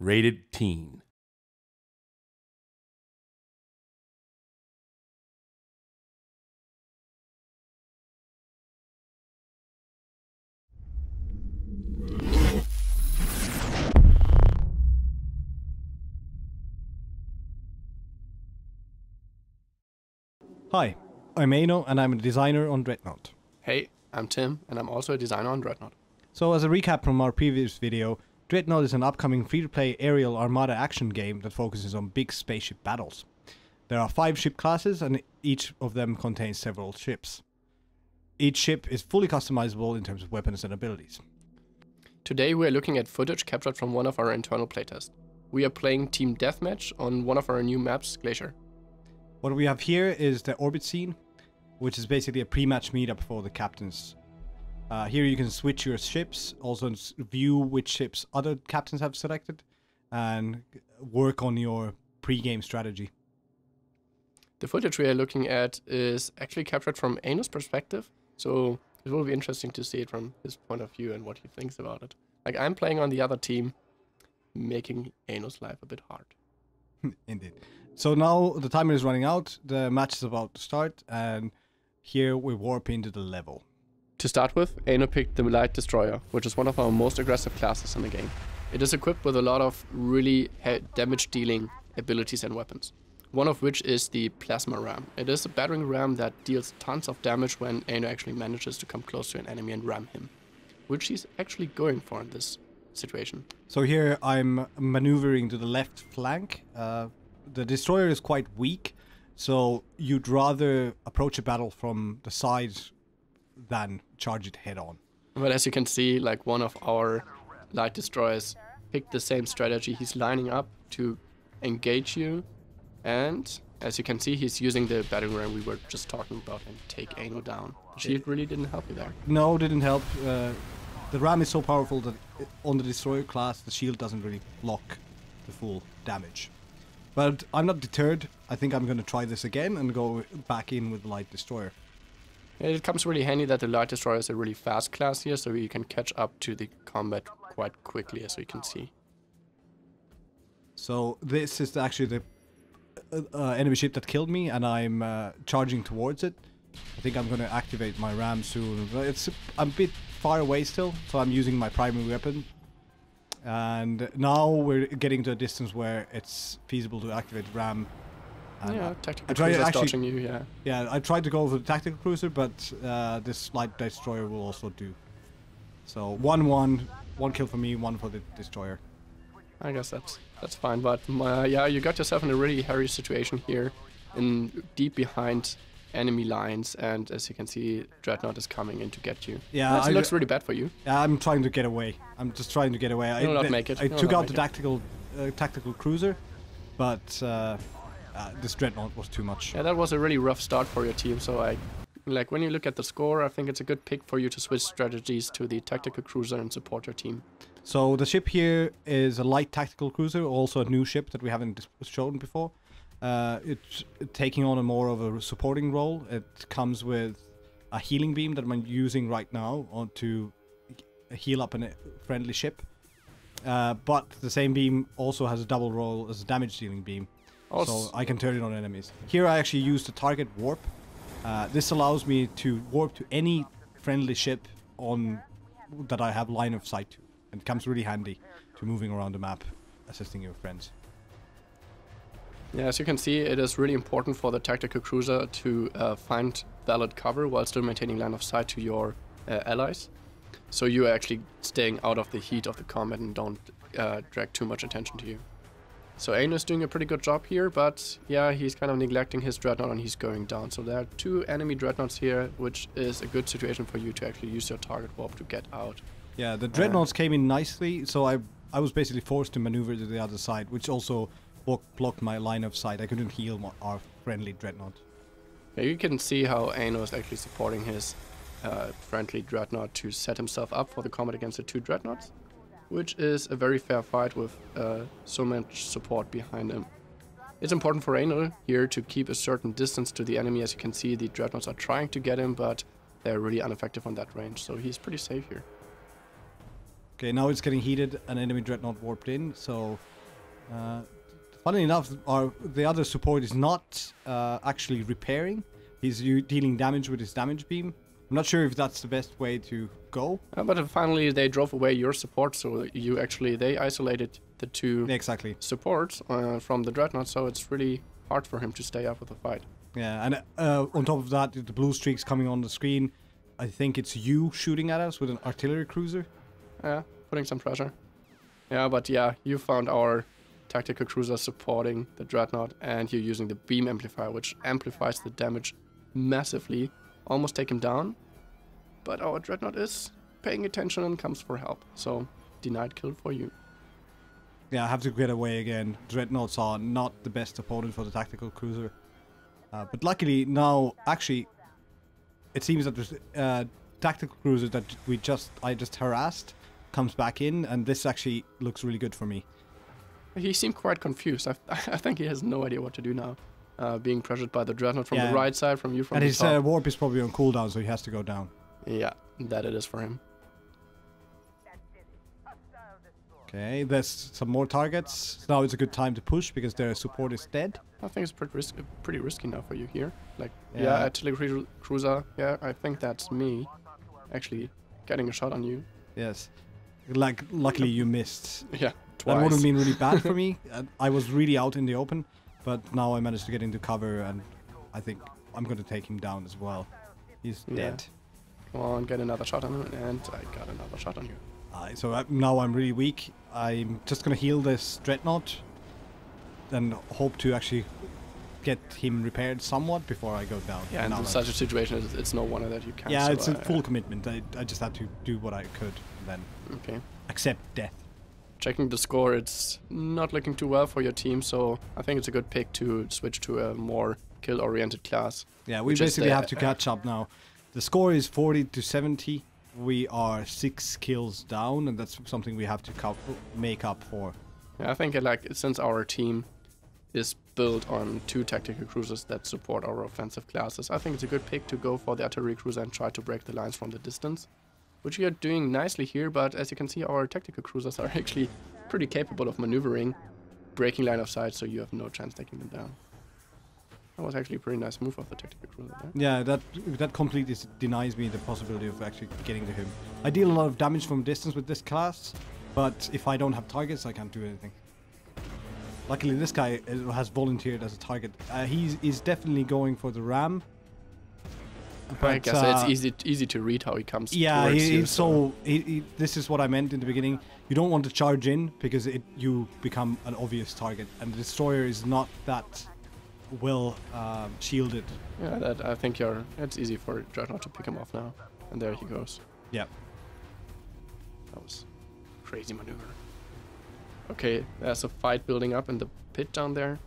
Rated teen. Hi, I'm Eino and I'm a designer on Dreadnought. Hey, I'm Tim and I'm also a designer on Dreadnought. So as a recap from our previous video, Dreadnought is an upcoming free-to-play aerial armada action game that focuses on big spaceship battles. There are 5 ship classes and each of them contains several ships. Each ship is fully customizable in terms of weapons and abilities. Today we are looking at footage captured from one of our internal playtests. We are playing Team Deathmatch on one of our new maps, Glacier. What we have here is the orbit scene, which is basically a pre-match meetup for the captains. Here you can switch your ships, also view which ships other captains have selected, and work on your pre-game strategy. The footage we are looking at is actually captured from Eino's perspective, so it will be interesting to see it from his point of view and what he thinks about it. Like, I'm playing on the other team, making Eino's life a bit hard. Indeed. So now the timer is running out, the match is about to start, and here we warp into the level. To start with, Eino picked the Light Destroyer, which is one of our most aggressive classes in the game. It is equipped with a lot of really damage-dealing abilities and weapons, one of which is the Plasma Ram. It is a battering ram that deals tons of damage when Eino actually manages to come close to an enemy and ram him, which he's actually going for in this situation. So here I'm maneuvering to the left flank. The destroyer is quite weak, so you'd rather approach a battle from the side than charge it head on. But as you can see, like, one of our light destroyers picked the same strategy. He's lining up to engage you, and as you can see, he's using the battering ram we were just talking about and take Eino down. The shield really didn't help you there. No, didn't help. The ram is so powerful that on the destroyer class, the shield doesn't really block the full damage. But I'm not deterred. I think I'm going to try this again and go back in with the light destroyer. It comes really handy that the light destroyer is a really fast class here, so you can catch up to the combat quite quickly, as you can see. So this is actually the enemy ship that killed me, and I'm charging towards it. I think I'm going to activate my ram soon. I'm a bit far away still, so I'm using my primary weapon. And now we're getting to a distance where it's feasible to activate ram. And yeah, tactical cruiser dodging you, yeah. Yeah, I tried to go for the tactical cruiser, but this light destroyer will also do. So 1-1, 1 kill for me, 1 for the destroyer. I guess that's fine, but yeah, you got yourself in a really hairy situation here, deep behind enemy lines, and as you can see, Dreadnought is coming in to get you. Yeah, it looks really bad for you. Yeah, I'm trying to get away. I'm just trying to get away. You'll not make it. I took out the tactical cruiser, but this Dreadnought was too much. Yeah, that was a really rough start for your team, so when you look at the score, I think it's a good pick for you to switch strategies to the tactical cruiser and support your team. So the ship here is a light tactical cruiser, also a new ship that we haven't shown before. It's taking on a more of a supporting role. It comes with a healing beam that I'm using right now to heal up a friendly ship. But the same beam also has a double role as a damage dealing beam. So I can turn it on enemies. Here I actually use the target warp. This allows me to warp to any friendly ship that I have line of sight to. And it comes really handy to moving around the map, assisting your friends. Yeah, as you can see, it is really important for the tactical cruiser to find valid cover while still maintaining line of sight to your allies. So you're actually staying out of the heat of the combat and don't drag too much attention to you. So Eino is doing a pretty good job here, but yeah, he's kind of neglecting his Dreadnought and he's going down. So there are 2 enemy Dreadnoughts here, which is a good situation for you to actually use your target warp to get out. Yeah, the Dreadnoughts came in nicely, so I was basically forced to maneuver to the other side, which also blocked my line of sight. I couldn't heal our friendly Dreadnought. Yeah, you can see how Eino is actually supporting his friendly Dreadnought to set himself up for the combat against the 2 Dreadnoughts, which is a very fair fight with so much support behind him. It's important for Eino here to keep a certain distance to the enemy. As you can see, the Dreadnoughts are trying to get him, but they're really ineffective on that range, so he's pretty safe here. Okay, now it's getting heated. An enemy dreadnought warped in. So, funnily enough, the other support is not actually repairing. He's dealing damage with his damage beam. I'm not sure if that's the best way to go. But finally, they drove away your support, so they isolated the two exactly supports from the dreadnought. So it's really hard for him to stay up with the fight. Yeah, and on top of that, the blue streaks coming on the screen. I think it's you shooting at us with an artillery cruiser. Yeah, putting some pressure. Yeah, but yeah, you found our tactical cruiser supporting the dreadnought, and you're using the beam amplifier, which amplifies the damage massively. Almost take him down, but our dreadnought is paying attention and comes for help. So, denied kill for you. Yeah, I have to get away again. Dreadnoughts are not the best opponent for the tactical cruiser. But luckily now, actually, it seems that the tactical cruiser that I just harassed comes back in, and this actually looks really good for me. He seemed quite confused. I think he has no idea what to do now. Being pressured by the dreadnought from the right side, from you from the top. And his warp is probably on cooldown, so he has to go down. Yeah, that it is for him. Okay, there's some more targets. Now it's a good time to push because their support is dead. I think it's pretty risky now for you here. Like, yeah, artillery cruiser. Yeah, I think that's me actually getting a shot on you. Yes. Like, luckily you missed. Yeah, twice. That would have been really bad for me. I was really out in the open, but now I managed to get into cover, and I think I'm going to take him down as well. He's dead. Come on, get another shot on him, and I got another shot on you. So now I'm really weak. I'm just going to heal this dreadnought and hope to actually get him repaired somewhat before I go down. Yeah, and in such a situation, it's no wonder that you can't. Yeah, it's a full commitment. I just had to do what I could and then accept death. Checking the score, it's not looking too well for your team, so I think it's a good pick to switch to a more kill-oriented class. Yeah, we basically have to catch up now. The score is 40 to 70. We are 6 kills down, and that's something we have to make up for. Yeah, I think since our team is built on 2 tactical cruisers that support our offensive classes, I think it's a good pick to go for the artillery cruiser and try to break the lines from the distance, which we are doing nicely here. But as you can see, our tactical cruisers are actually pretty capable of maneuvering, breaking line of sight, so you have no chance taking them down. That was actually a pretty nice move of the tactical cruiser there. Yeah, that completely denies me the possibility of actually getting to him. I deal a lot of damage from distance with this class, but if I don't have targets, I can't do anything. Luckily, this guy has volunteered as a target. He's definitely going for the ram. But I guess it's easy to read how he comes. Yeah, towards you, this is what I meant in the beginning. You don't want to charge in because you become an obvious target, and the destroyer is not that well shielded. Yeah, I think it's easy for Dreadnought to pick him off now, and there he goes. Yeah, that was a crazy maneuver. Okay, there's a fight building up in the pit down there.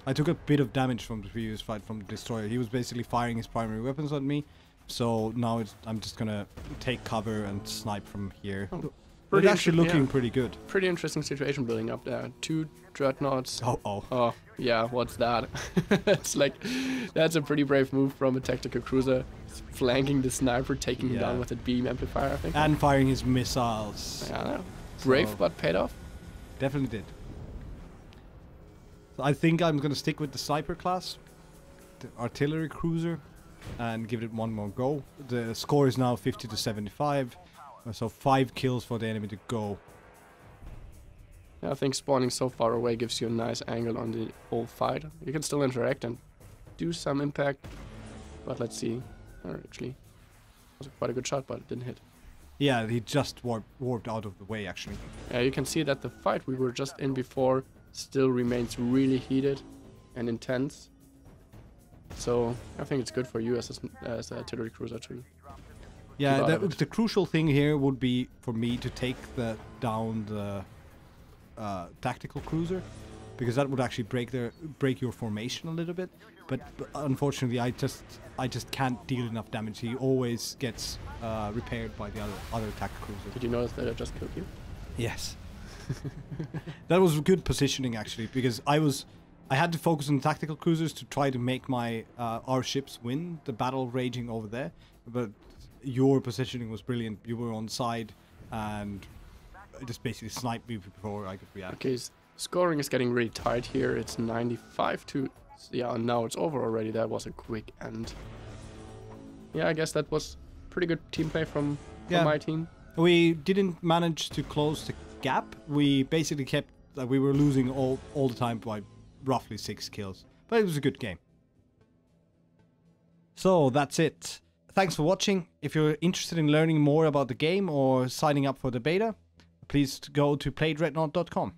I took a bit of damage from the previous fight from the destroyer. He was basically firing his primary weapons at me, so now I'm just gonna take cover and snipe from here. It's actually looking pretty good. Pretty interesting situation building up there. 2 dreadnoughts. Oh, yeah, what's that? It's like, that's a pretty brave move from a tactical cruiser, flanking the sniper, taking him down with a beam amplifier, I think. And firing his missiles. Yeah, brave but paid off. Definitely did. So I think I'm gonna stick with the sniper class, the artillery cruiser, and give it one more go. The score is now 50 to 75. So 5 kills for the enemy to go. Yeah, I think spawning so far away gives you a nice angle on the whole fight. You can still interact and do some impact, but let's see. Actually, it was quite a good shot, but it didn't hit. Yeah, he just warped out of the way, actually. Yeah, you can see that the fight we were just in before still remains really heated and intense. So I think it's good for you as an artillery cruiser too. Yeah, the crucial thing here would be for me to take down the tactical cruiser, because that would actually break your formation a little bit. But unfortunately, I just can't deal enough damage. He always gets repaired by the other tactical cruiser. Did you notice that I just killed you? Yes. That was good positioning actually, because I had to focus on tactical cruisers to try to make our ships win the battle raging over there, but your positioning was brilliant. You were on side and just basically sniped me before I could react. Okay, scoring is getting really tight here. It's 95 to... Yeah, now it's over already. That was a quick end. Yeah, I guess that was pretty good team play from my team. We didn't manage to close the gap. We basically kept... we were losing all the time by roughly 6 kills. But it was a good game. So, that's it. Thanks for watching. If you're interested in learning more about the game or signing up for the beta, please go to playdreadnought.com.